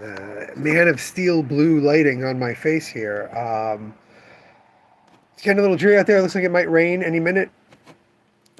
Man of steel blue lighting on my face here. It's getting a little dreary out there. It looks like it might rain any minute.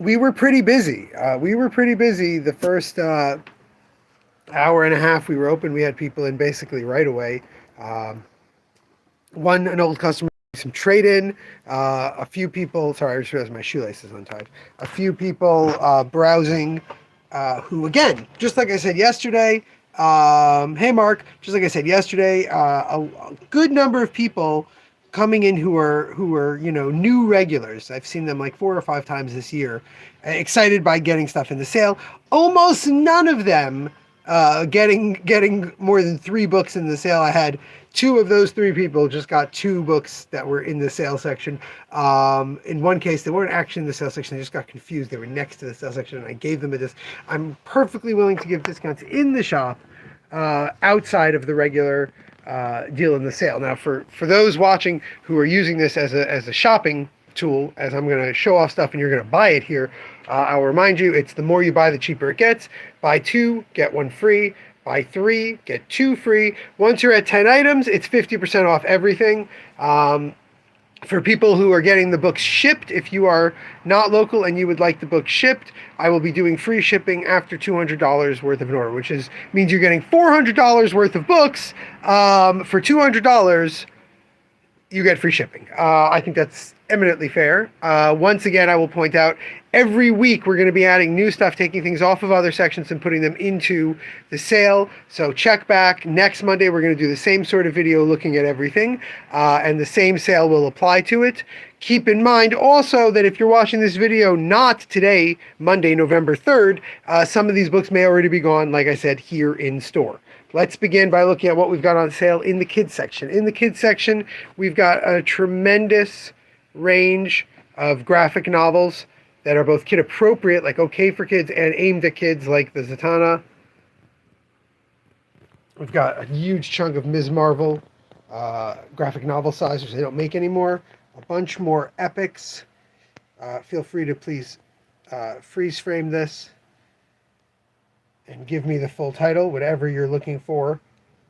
We were pretty busy. The first hour and a half we were open. We had people in basically right away. Um, an old customer, some trade in. A few people. Sorry, I just realized my shoelace is untied. A few people browsing. Who again, just like I said yesterday. Hey Mark, just like I said yesterday, a good number of people coming in who are new regulars. I've seen them like 4 or 5 times this year, excited by getting stuff in the sale. Almost none of them getting more than 3 books in the sale. I had two of those 3 people just got 2 books that were in the sale section. In one case, they weren't actually in the sale section. They just got confused. They were next to the sale section, and I gave them a discount. I'm perfectly willing to give discounts in the shop outside of the regular deal in the sale. Now, for those watching who are using this as a shopping tool, as I'm going to show off stuff and you're going to buy it here, I'll remind you, it's the more you buy, the cheaper it gets. Buy 2, get 1 free. Buy 3, get 2 free. Once you're at 10 items, it's 50% off everything. For people who are getting the books shipped, if you are not local and you would like the book shipped, I will be doing free shipping after $200 worth of an order, which means you're getting $400 worth of books for $200. You get free shipping. I think that's eminently fair. Once again, I will point out every week we're going to be adding new stuff, taking things off of other sections and putting them into the sale. So check back. Next Monday, we're going to do the same sort of video looking at everything, and the same sale will apply to it. Keep in mind also that if you're watching this video not today, Monday, November 3rd, some of these books may already be gone, like I said, here in store. Let's begin by looking at what we've got on sale in the kids section. In the kids section, we've got a tremendous range of graphic novels that are both kid appropriate, like okay for kids, and aimed at kids, like the Zatanna. We've got a huge chunk of Ms. Marvel graphic novel size, which they don't make anymore. A bunch more epics. Feel free to please freeze frame this and give me the full title, whatever you're looking for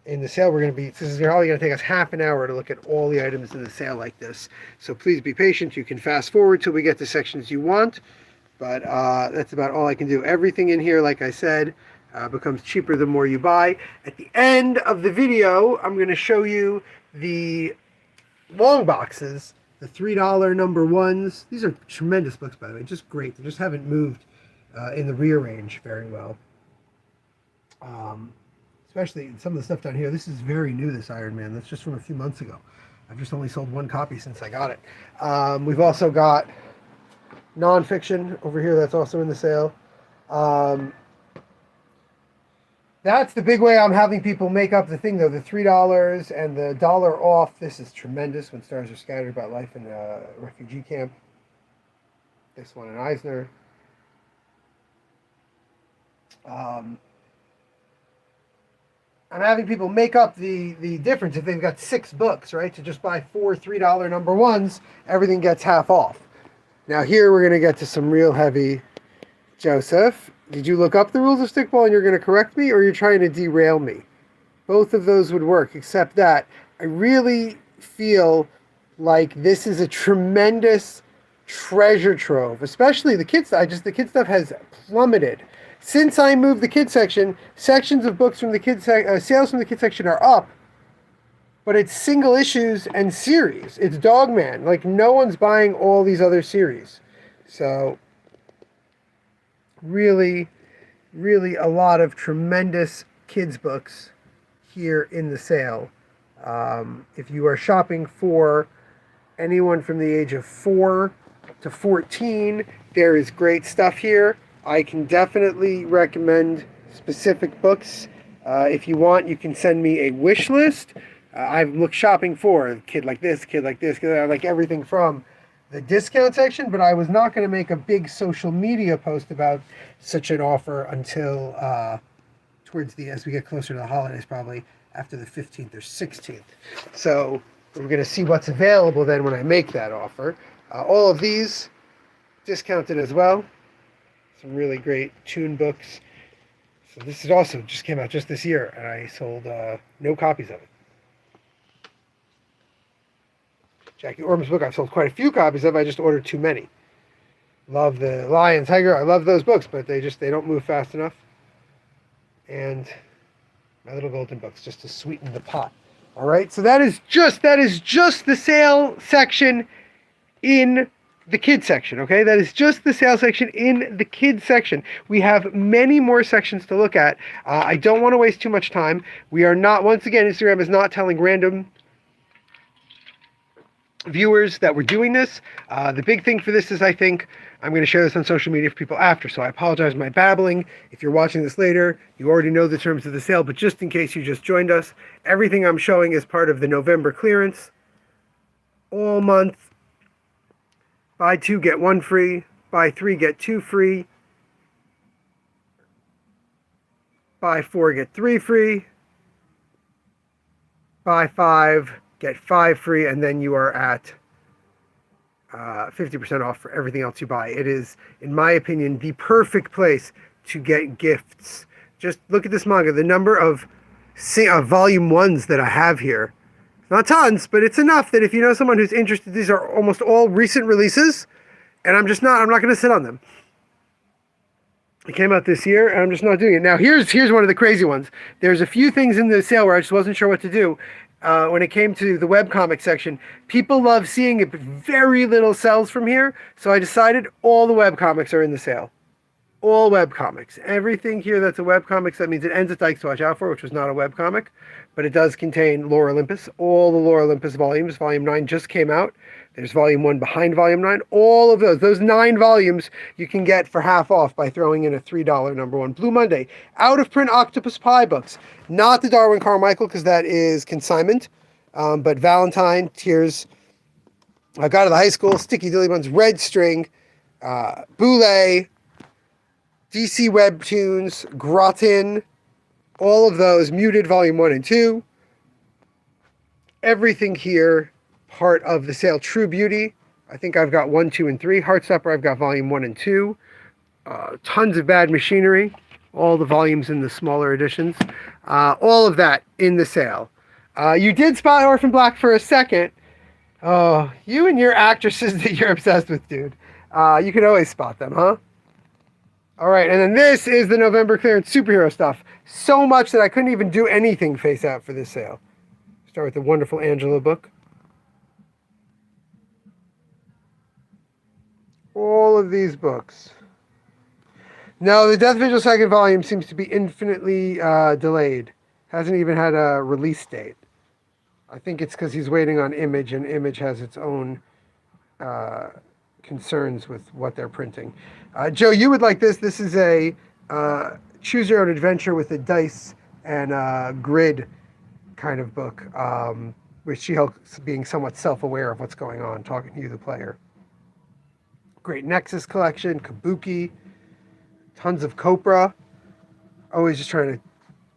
in the sale. This is probably going to take us half an hour to look at all the items in the sale like this. So please be patient. You can fast forward till we get to sections you want, but that's about all I can do. Everything in here, like I said, becomes cheaper the more you buy. At the end of the video, I'm going to show you the long boxes, the $3 number ones. These are tremendous books, by the way, just great. They just haven't moved in the rearrange very well. Especially some of the stuff down here. This is very new, this Iron Man. That's just from a few months ago. I've just only sold 1 copy since I got it. We've also got nonfiction over here that's also in the sale. That's the big way I'm having people make up the thing, though. The $3 and the dollar off. This is tremendous. When Stars Are Scattered, about life in a refugee camp. This one in Eisner. I'm having people make up the difference. If they've got 6 books, right, to just buy 4 $3 number ones, everything gets half off. Now here we're going to get to some real heavy. Joseph, did you look up the rules of stickball and you're going to correct me, or you're trying to derail me? Both of those would work, except that I really feel like this is a tremendous treasure trove, especially the kids stuff. The kids stuff has plummeted. Since I moved the kids section, sections of books from the kids sales from the kids section are up, but it's single issues and series. It's Dogman. Like, no one's buying all these other series. So really, really a lot of tremendous kids books here in the sale. If you are shopping for anyone from the age of 4 to 14, there is great stuff here. I can definitely recommend specific books. If you want, you can send me a wish list. I've looked shopping for a kid like this, I like everything from the discount section, but I was not going to make a big social media post about such an offer until as we get closer to the holidays, probably after the 15th or 16th. So we're going to see what's available then when I make that offer. All of these discounted as well. Some really great tune books So this is also just came out just this year, and I sold no copies of it. Jackie Orman's book I've sold quite a few copies of. I just ordered too many. Love the Lion, Tiger. I love those books, but they don't move fast enough. And My Little Golden Books, just to sweeten the pot. All right, so that is just the sale section in the kids section. Okay, that is just the sale section in the kids section. We have many more sections to look at. I don't want to waste too much time. We are not, once again, Instagram is not telling random viewers that we're doing this. The big thing for this is, I think I'm going to share this on social media for people after, so I apologize for my babbling. If you're watching this later, you already know the terms of the sale, but just in case you just joined us, everything I'm showing is part of the November clearance. All month, buy 2, get 1 free, buy 3, get 2 free, buy 4, get 3 free, buy 5, get 5 free, and then you are at 50% off for everything else you buy. It is, in my opinion, the perfect place to get gifts. Just look at this manga. The number of volume 1s that I have here. Not tons, but it's enough that if you know someone who's interested, these are almost all recent releases, and I'm not going to sit on them. It came out this year, and I'm just not doing it. Now, here's one of the crazy ones. There's a few things in the sale where I just wasn't sure what to do. When it came to the webcomic section, people love seeing it, but very little sells from here. So I decided all the webcomics are in the sale. All webcomics. Everything here that's a webcomic, so that means it ends at Dykes to Watch Out For, which was not a webcomic, but it does contain Lore Olympus. All the Lore Olympus volumes. Volume 9 just came out. There's Volume 1 behind Volume 9. All of those 9 volumes you can get for half off by throwing in a $3 number 1 Blue Monday. Out of print Octopus Pie books. Not the Darwin Carmichael, because that is consignment. But Valentine, Tears, God of the High School, Sticky Dilly Buns, Red String, Boule, DC Webtoons, Groton, all of those, Muted Volume 1 and 2. Everything here, part of the sale. True Beauty, I think I've got 1, 2, and 3. Heartstopper, I've got Volume 1 and 2. Tons of Bad Machinery, all the volumes in the smaller editions. All of that in the sale. You did spot Orphan Black for a second. Oh, you and your actresses that you're obsessed with, dude. You can always spot them, huh? All right, and then this is the November clearance superhero stuff. So much that I couldn't even do anything face out for this sale. Start with the wonderful Angela book. All of these books. No, the Death Vigil second volume seems to be infinitely delayed. Hasn't even had a release date. I think it's because he's waiting on Image, and Image has its own concerns with what they're printing. Joe, you would like this. This is a choose your own adventure with a dice and grid kind of book, which she helps being somewhat self-aware of what's going on, talking to you, the player. Great Nexus collection, Kabuki, tons of Copra. Always just trying to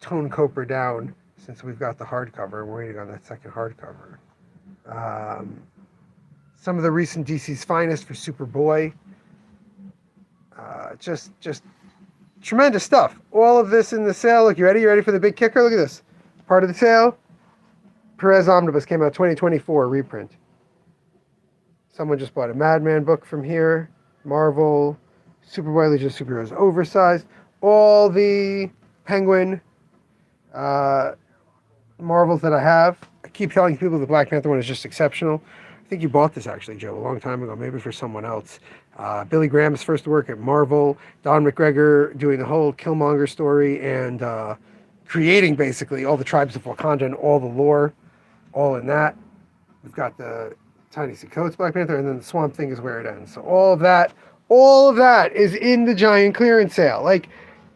tone Copra down since we've got the hardcover. We're waiting on that second hardcover. Some of the recent DC's Finest for Superboy. Just tremendous stuff. All of this in the sale. Look, you ready? You ready for the big kicker? Look at this. Part of the sale. Perez Omnibus came out 2024 reprint. Someone just bought a Madman book from here. Marvel, Superboy, Legion of Superheroes Oversized. All the Penguin Marvels that I have. I keep telling people the Black Panther one is just exceptional. I think you bought this actually, Joe, a long time ago, maybe for someone else. Billy Graham's first work at Marvel. Don McGregor doing the whole Killmonger story and creating basically all the tribes of Wakanda and all the lore, all in that. We've got the Ta-Nehisi Coates Black Panther, and then the Swamp Thing is where it ends. So all of that is in the giant clearance sale.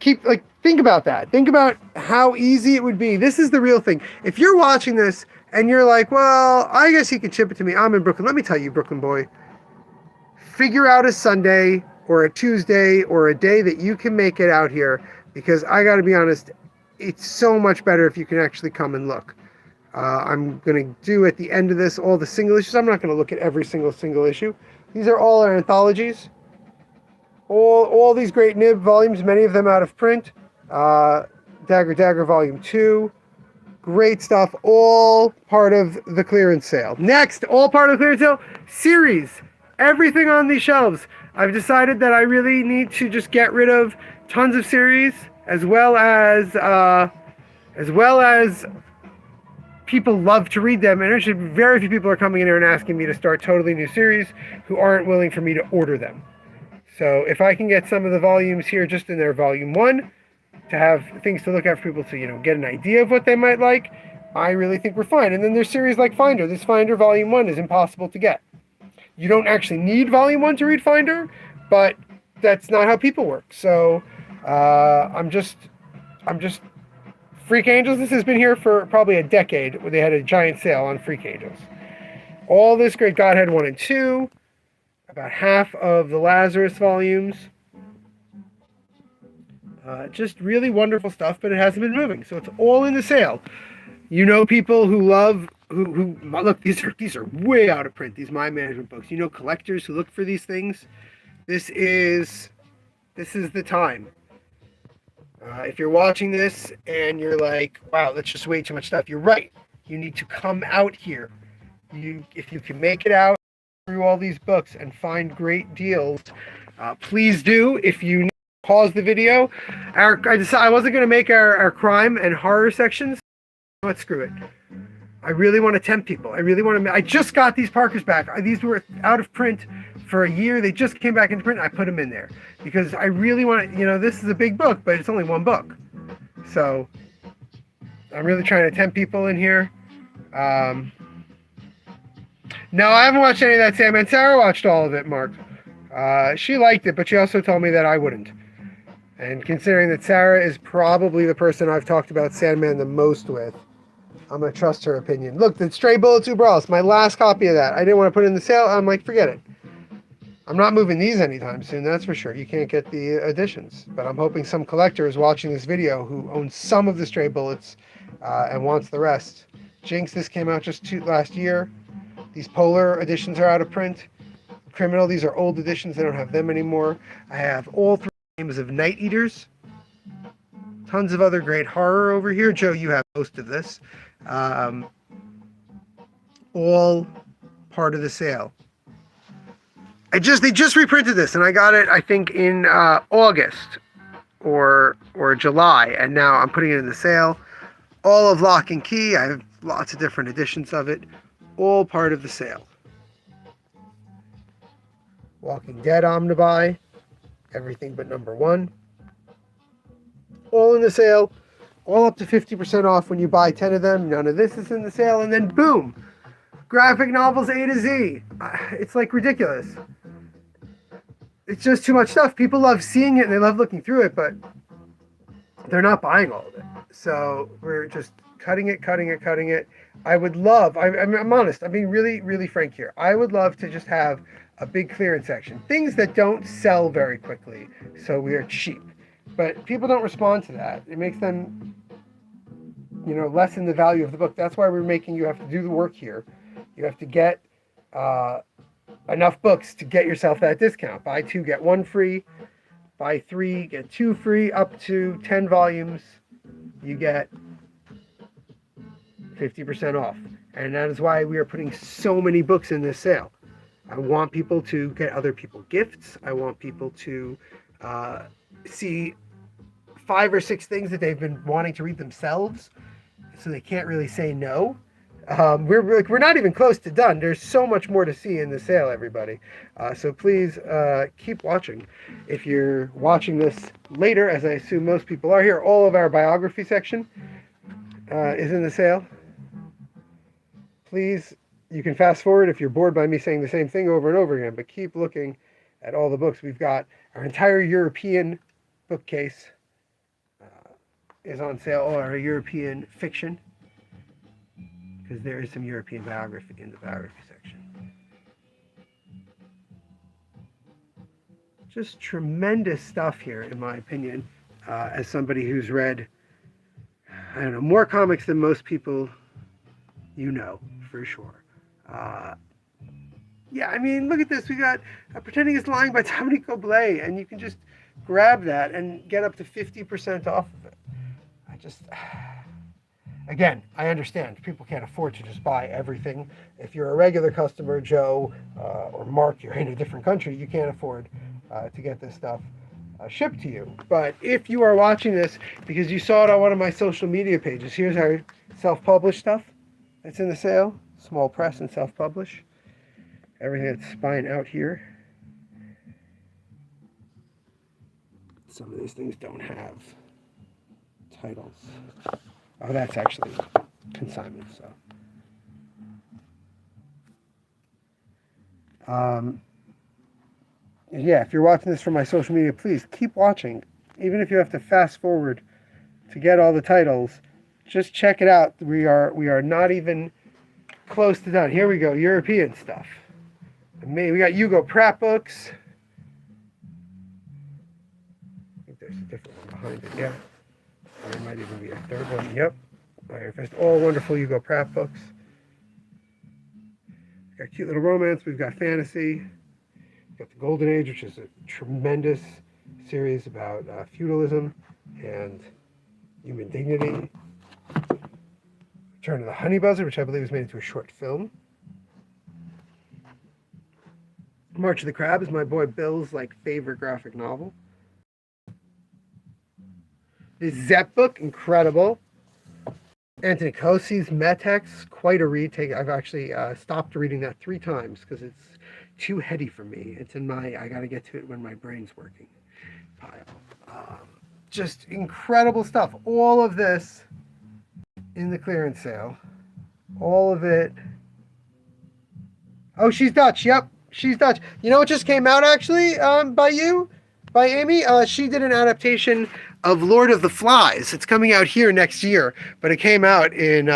Think about that. Think about how easy it would be. This is the real thing. If you're watching this and you're like, well, I guess you could ship it to me. I'm in Brooklyn. Let me tell you, Brooklyn boy, figure out a Sunday or a Tuesday or a day that you can make it out here, because I got to be honest, it's so much better if you can actually come and look. I'm going to do at the end of this all the single issues. I'm not going to look at every single issue. These are all our anthologies. All these great nib volumes, many of them out of print. Dagger Dagger Volume 2. Great stuff. All part of the clearance sale. Next, all part of the clearance sale, series. Everything on these shelves. I've decided that I really need to just get rid of tons of series, as well as people love to read them, and actually very few people are coming in here and asking me to start totally new series who aren't willing for me to order them. So if I can get some of the volumes here just in their volume 1 to have things to look at for people to, get an idea of what they might like, I really think we're fine. And then there's series like Finder. This Finder volume 1 is impossible to get. You don't actually need volume 1 to read Finder, but that's not how people work. So I'm just Freak Angels. This has been here for probably a decade where they had a giant sale on Freak Angels. All this great Godhead 1 and 2, about half of the Lazarus volumes. Just really wonderful stuff, but it hasn't been moving. So it's all in the sale. People who love, who look, these are way out of print, these mind management books. Collectors who look for these things. This is the time. If you're watching this and you're like, wow, that's just way too much stuff, you're right. You need to come out here. If you can make it out through all these books and find great deals, please do. If you pause the video, I wasn't going to make our crime and horror sections. But screw it. I really want to tempt people. I just got these Parkers back. These were out of print for a year. They just came back into print. I put them in there because I really want to, this is a big book, but it's only one book. So I'm really trying to tempt people in here. No, I haven't watched any of that Sandman. Sarah watched all of it, Mark. She liked it, but she also told me that I wouldn't. And considering that Sarah is probably the person I've talked about Sandman the most with, I'm going to trust her opinion. Look, the Stray Bullets Uber, my last copy of that. I didn't want to put it in the sale. I'm like, forget it. I'm not moving these anytime soon, that's for sure. You can't get the editions. But I'm hoping some collector is watching this video who owns some of the Stray Bullets and wants the rest. Jinx, this came out just last year. These Polar editions are out of print. Criminal, these are old editions. They don't have them anymore. I have all 3 games of Night Eaters. Tons of other great horror over here. Joe, you have most of this. All part of the sale. They just reprinted this, and I got it, I think, in August or July, and now I'm putting it in the sale. All of Lock and Key. I have lots of different editions of it. All part of the sale. Walking Dead Omnibuy. Everything but number 1. All in the sale. All up to 50% off when you buy 10 of them. None of this is in the sale. And then boom. Graphic novels A to Z. It's like ridiculous. It's just too much stuff. People love seeing it and they love looking through it, but they're not buying all of it. So we're just cutting it. I would love, I'm honest, I'm being really, really frank here. I would love to just have a big clearance section. Things that don't sell very quickly, so we are cheap. But people don't respond to that. It makes them, lessen the value of the book. That's why we're making you have to do the work here. You have to get enough books to get yourself that discount. Buy 2, get 1 free. Buy 3, get 2 free. Up to 10 volumes, you get 50% off. And that is why we are putting so many books in this sale. I want people to get other people gifts. I want people to see 5 or 6 things that they've been wanting to read themselves, so they can't really say no. We're not even close to done. There's so much more to see in the sale, everybody. So please keep watching. If you're watching this later, as I assume most people are here, all of our biography section is in the sale. Please, you can fast forward if you're bored by me saying the same thing over and over again, but keep looking at all the books. We've got our entire European bookcase is on sale, all our European fiction, because there is some European biography in the biography section. Just tremendous stuff here, in my opinion, as somebody who's read, more comics than most people for sure. Look at this. We got Pretending It's Lying by Dominique Goblet, and you can just grab that and get up to 50% off of it. I just, again, I understand people can't afford to just buy everything. If you're a regular customer, Joe or Mark, you're in a different country, you can't afford to get this stuff shipped to you. But if you are watching this because you saw it on one of my social media pages, here's our self-published stuff that's in the sale. Small press and self-publish. Everything that's spine out here. Some of these things don't have titles. Oh, that's actually consignment, so. Yeah, if you're watching this from my social media, please keep watching. Even if you have to fast forward to get all the titles, just check it out. We are not even close to done. Here we go, European stuff. We got Hugo Pratt books. I think there's a different one behind it, yeah. There might even be a third one. Yep. Iron Fist. All wonderful Hugo Pratt books. We've got cute little romance. We've got fantasy. We've got the Golden Age, which is a tremendous series about feudalism and human dignity. Return of the Honey Buzzard, which I believe was made into a short film. March of the Crab is my boy Bill's favorite graphic novel. The Zepp book, incredible. Anthony Cosi's Metex, quite a read. I've actually stopped reading that 3 times because it's too heady for me. It's in my, I got to get to it when my brain's working pile. Just incredible stuff. All of this in the clearance sale. All of it. Oh, she's Dutch. Yep, she's Dutch. You know what just came out actually by Amy? She did an adaptation of Lord of the Flies. It's coming out here next year, but it came out in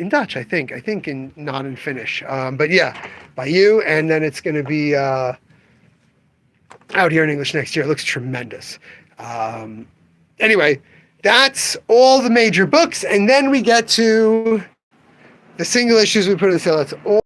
Dutch, I think. Not in Finnish. But yeah, by you, and then it's going to be out here in English next year. It looks tremendous. Anyway, that's all the major books, and then we get to the single issues we put in the sale. That's all